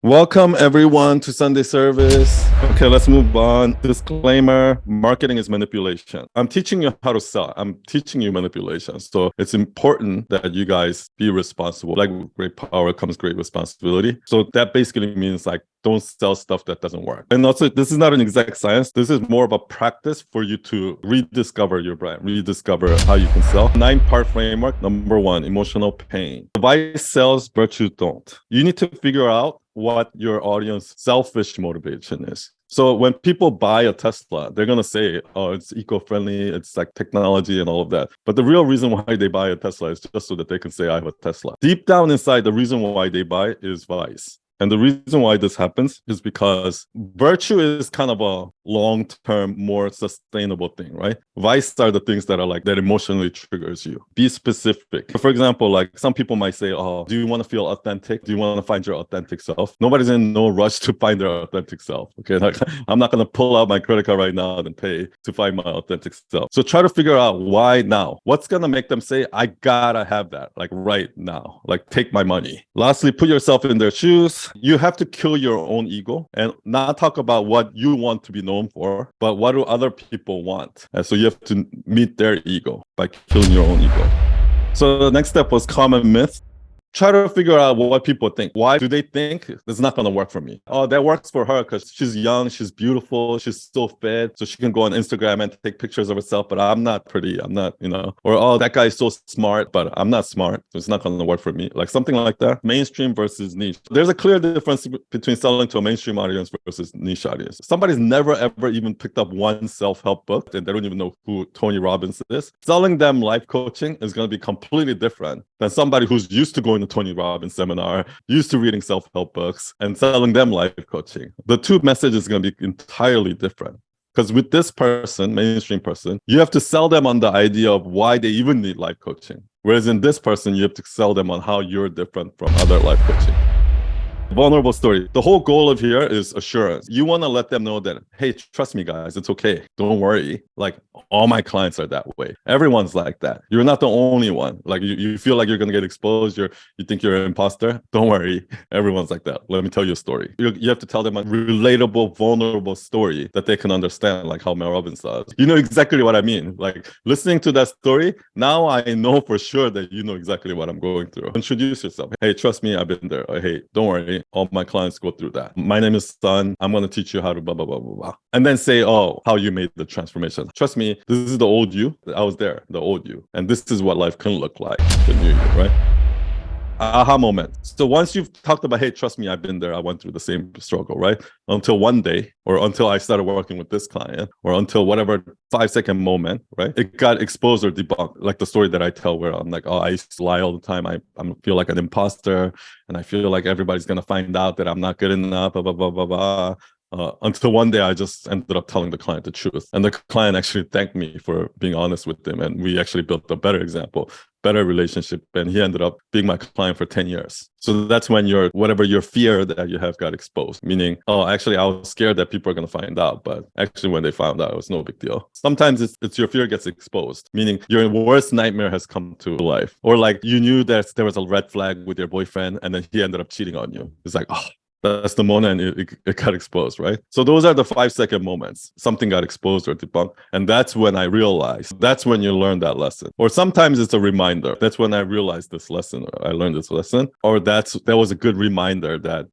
Welcome everyone to Sunday service. Okay, let's move on. Disclaimer, marketing is manipulation. I'm teaching you how to sell. I'm teaching you manipulation. So it's important that you guys be responsible. Like with great power comes great responsibility. So that basically means like don't sell stuff that doesn't work. And also, this is not an exact science. This is more of a practice for you to rediscover your brand, rediscover how you can sell. 9-part framework. Number 1, emotional pain. Vice sells, virtue don't. You need to figure out what your audience selfish motivation is. So when people buy a Tesla, they're going to say, oh, it's eco-friendly, it's like technology and all of that. But the real reason why they buy a Tesla is just so that they can say, I have a Tesla. Deep down inside, the reason why they buy is vice. And the reason why this happens is because virtue is kind of a long-term, more sustainable thing, right? Vice are the things that are like that emotionally triggers you. Be specific. For example, like some people might say, oh, do you want to feel authentic? Do you want to find your authentic self? Nobody's in no rush to find their authentic self. Okay, like I'm not going to pull out my credit card right now and pay to find my authentic self. So try to figure out why now. What's going to make them say, I gotta have that, like right now, like take my money. Lastly, put yourself in their shoes. You have to kill your own ego and not talk about what you want to be known for, but what do other people want? And so you have to meet their ego by killing your own ego. So the next step was common myth. Try to figure out what people think. Why do they think it's not going to work for me? Oh, that works for her because she's young, she's beautiful, she's so fit, so she can go on Instagram and take pictures of herself, but I'm not pretty, I'm not, Or, oh, that guy is so smart, but I'm not smart, so it's not going to work for me. Like something like that. Mainstream versus niche. There's a clear difference between selling to a mainstream audience versus niche audience. Somebody's never, ever even picked up one self-help book and they don't even know who Tony Robbins is. Selling them life coaching is going to be completely different than somebody who's used to going to Tony Robbins seminar, used to reading self-help books and selling them life coaching. The two messages are going to be entirely different. Because with this person, mainstream person, you have to sell them on the idea of why they even need life coaching. Whereas in this person, you have to sell them on how you're different from other life coaching. Vulnerable story. The whole goal of here is assurance. You want to let them know that, hey, trust me, guys, it's okay. Don't worry. Like all my clients are that way. Everyone's like that. You're not the only one. Like you feel like you're going to get exposed. You think you're an imposter. Don't worry. Everyone's like that. Let me tell you a story. You have to tell them a relatable, vulnerable story that they can understand, like how Mel Robbins does. You know exactly what I mean. Like listening to that story, now I know for sure that you know exactly what I'm going through. Introduce yourself. Hey, trust me, I've been there. Or, hey, don't worry. All my clients go through that. My name is Sun. I'm going to teach you how to blah, blah, blah, blah, blah. And then say, oh, how you made the transformation. Trust me, this is the old you. I was there, the old you. And this is what life can look like, the new you, right? Aha moment. So once you've talked about, hey, trust me, I've been there. I went through the same struggle, right? Until one day, or until I started working with this client, or until whatever 5-second moment, right? It got exposed or debunked. Like the story that I tell where I'm like, oh, I used to lie all the time. I feel like an imposter. And I feel like everybody's going to find out that I'm not good enough, blah, blah, blah, blah, blah. Until one day I just ended up telling the client the truth. And the client actually thanked me for being honest with him. And we actually built a better example, better relationship. And he ended up being my client for 10 years. So that's when whatever your fear that you have got exposed. Meaning, oh, actually, I was scared that people are going to find out. But actually, when they found out, it was no big deal. Sometimes it's your fear gets exposed. Meaning your worst nightmare has come to life. Or like you knew that there was a red flag with your boyfriend and then he ended up cheating on you. It's like, oh, that's the moment it got exposed, right? So those are the 5-second moments. Something got exposed or debunked. And that's when I realized, that's when you learn that lesson. Or sometimes it's a reminder. That's when I realized this lesson. I learned this lesson. Or that was a good reminder that,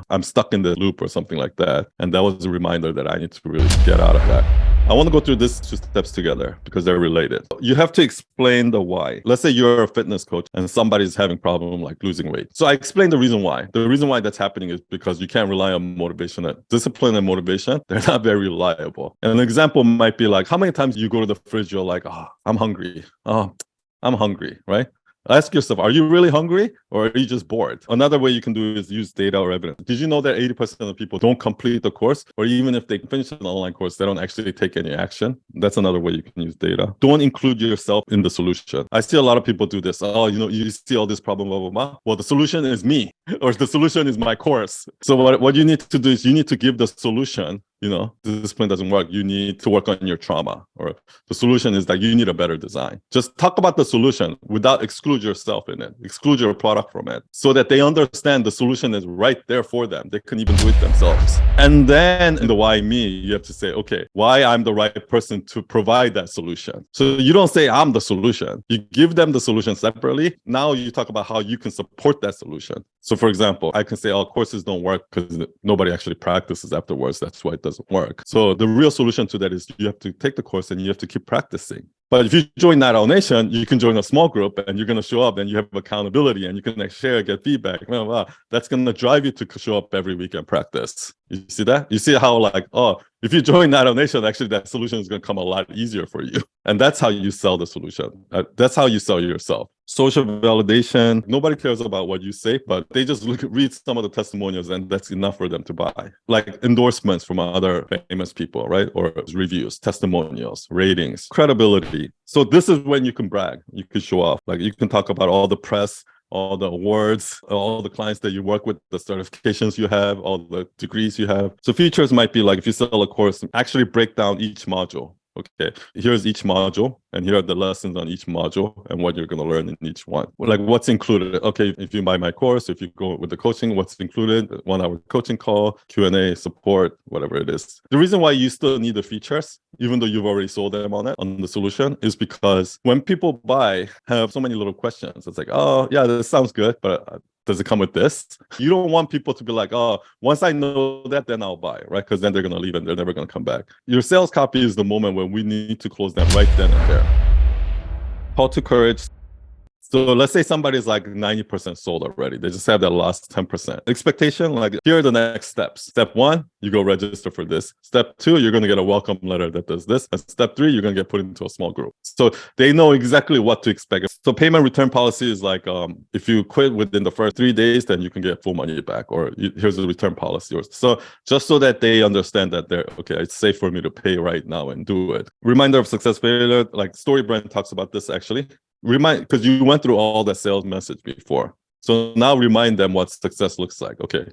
I'm stuck in the loop or something like that. And that was a reminder that I need to really get out of that. I want to go through these 2 steps together because they're related. You have to explain the why. Let's say you're a fitness coach and somebody's having problem like losing weight. So I explain the reason why. The reason why that's happening is because you can't rely on motivation. Discipline and motivation, they're not very reliable. And an example might be like, how many times you go to the fridge, you're like, oh, I'm hungry. Oh, I'm hungry, right? Ask yourself, are you really hungry or are you just bored? Another way you can do is use data or evidence. Did you know that 80% of people don't complete the course? Or even if they finish an online course, they don't actually take any action? That's another way you can use data. Don't include yourself in the solution. I see a lot of people do this. Oh, you see all this problem, blah, blah, blah. Well, the solution is me or the solution is my course. So what you need to do is you need to give the solution discipline doesn't work. You need to work on your trauma. Or the solution is that you need a better design. Just talk about the solution without exclude yourself in it, exclude your product from it, so that they understand the solution is right there for them. They can even do it themselves. And then in the why me, you have to say, okay, why I'm the right person to provide that solution. So you don't say I'm the solution. You give them the solution separately. Now you talk about how you can support that solution. So for example, I can say, oh, courses don't work because nobody actually practices afterwards. That's why it doesn't work. So the real solution to that is you have to take the course and you have to keep practicing. But if you join Night Owl Nation, you can join a small group and you're going to show up and you have accountability and you can share, get feedback. Blah, blah, blah. That's going to drive you to show up every week and practice. You see that? You see how if you join Night Owl Nation, actually that solution is going to come a lot easier for you. And that's how you sell the solution. That's how you sell yourself. Social validation. Nobody cares about what you say, but they just read some of the testimonials and that's enough for them to buy. Like endorsements from other famous people, right? Or reviews, testimonials, ratings, credibility. So this is when you can brag. You can show off. Like you can talk about all the press, all the awards, all the clients that you work with, the certifications you have, all the degrees you have. So features might be like if you sell a course, actually break down each module. Okay, here's each module, and here are the lessons on each module and what you're going to learn in each one. Like what's included. Okay, if you buy my course, if you go with the coaching, what's included? 1 hour coaching call, Q&A, support, whatever it is. The reason why you still need the features, even though you've already sold them on the solution, is because when people have so many little questions. It's like, oh, yeah, this sounds good, but does it come with this? You don't want people to be like, oh, once I know that, then I'll buy, right? Because then they're going to leave and they're never going to come back. Your sales copy is the moment when we need to close them right then and there. Call to courage. So let's say somebody's like 90% sold already. They just have that last 10%. Expectation, like here are the next steps. Step 1, you go register for this. Step 2, you're going to get a welcome letter that does this. And step 3, you're going to get put into a small group. So they know exactly what to expect. So payment return policy is like, if you quit within the first 3 days, then you can get full money back. Or here's the return policy. So just so that they understand that it's safe for me to pay right now and do it. Reminder of success failure, like StoryBrand talks about this actually. Because you went through all the sales message before. So now remind them what success looks like. Okay.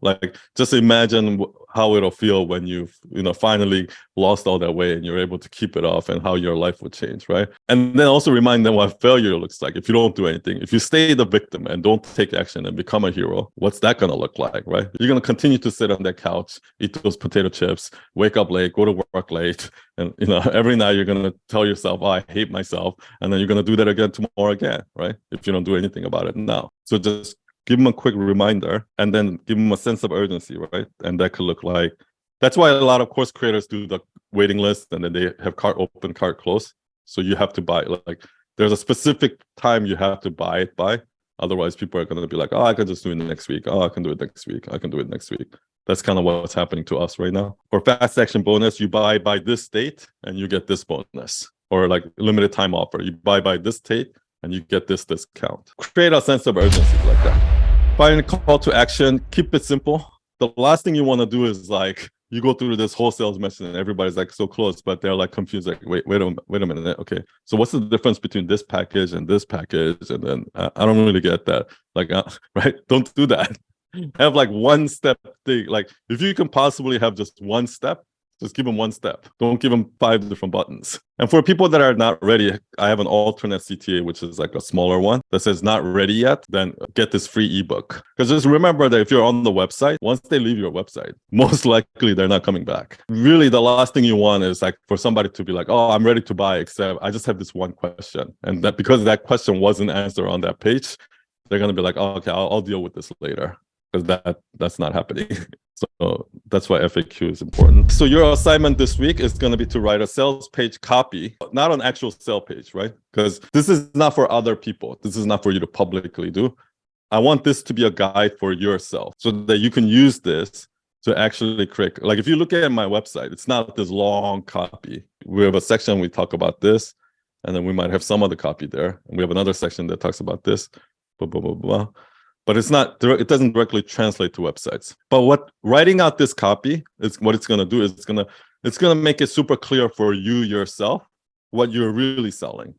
Like just imagine how it'll feel when you've, finally lost all that weight and you're able to keep it off and how your life would change, right? And then also remind them what failure looks like. If you don't do anything, if you stay the victim and don't take action and become a hero, what's that going to look like, right? You're going to continue to sit on that couch, eat those potato chips, wake up late, go to work late. And, every night you're going to tell yourself, oh, I hate myself. And then you're going to do that again tomorrow again, right? If you don't do anything about it now. So just give them a quick reminder and then give them a sense of urgency, right? And that could look like, that's why a lot of course creators do the waiting list and then they have cart open, cart close. So you have to buy, like there's a specific time you have to buy it by. Otherwise people are going to be like, oh, I can just do it next week. Oh, I can do it next week. I can do it next week. That's kind of what's happening to us right now. For fast action bonus, you buy by this date and you get this bonus. Or like limited time offer, you buy by this date and you get this discount. Create a sense of urgency like that. Final call to action, keep it simple. The last thing you want to do is like, you go through this whole sales message and everybody's like so close, but they're like confused, like, wait a minute. Okay, so what's the difference between this package and this package? And then I don't really get that. Like, right? Don't do that. Have like one step thing. Like if you can possibly have just one step, just give them one step. Don't give them 5 different buttons. And for people that are not ready, I have an alternate CTA, which is like a smaller one that says not ready yet, then get this free ebook. Because just remember that if you're on the website, once they leave your website, most likely they're not coming back. Really, the last thing you want is like for somebody to be like, oh, I'm ready to buy, except I just have this one question. And that because that question wasn't answered on that page, they're going to be like, oh, okay, I'll deal with this later. Because that's not happening. So that's why FAQ is important. So your assignment this week is going to be to write a sales page copy, not an actual sale page, right? Because this is not for other people. This is not for you to publicly do. I want this to be a guide for yourself so that you can use this to actually create. Like if you look at my website, it's not this long copy. We have a section we talk about this, and then we might have some other copy there. And we have another section that talks about this, blah, blah, blah, blah. But it doesn't directly translate to websites. But what writing out this copy is what it's going to do is it's going to make it super clear for you yourself what you're really selling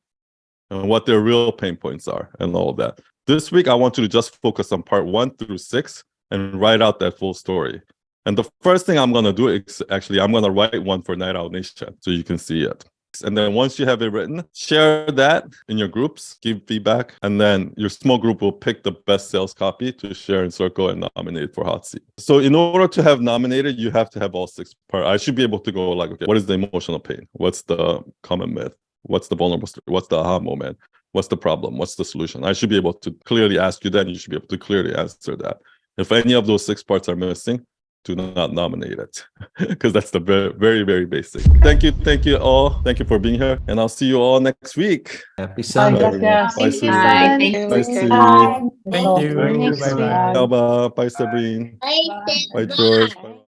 and what their real pain points are and all of that. This week, I want you to just focus on part 1 through 6 and write out that full story. And the first thing I'm going to do is actually, I'm going to write one for Night Owl Nation so you can see it. And then once you have it written, share that in your groups, give feedback, and then your small group will pick the best sales copy to share in circle and nominate for hot seat. So in order to have nominated, you have to have all 6 parts. I should be able to go like, okay, what is the emotional pain? What's the common myth? What's the vulnerable story? What's the aha moment? What's the problem? What's the solution? I should be able to clearly ask you that. You should be able to clearly answer that. If any of those 6 parts are missing, do not nominate it, because that's the very, very, very basic. Thank you all. Thank you for being here, and I'll see you all next week. Happy Bye, Sunday. everyone. Thank you, Sue. Sun. Thank Bye, you. Sue. Bye. Thank you. Next Bye-bye. week. Alba. Bye, Sabrine. Bye, George. Bye.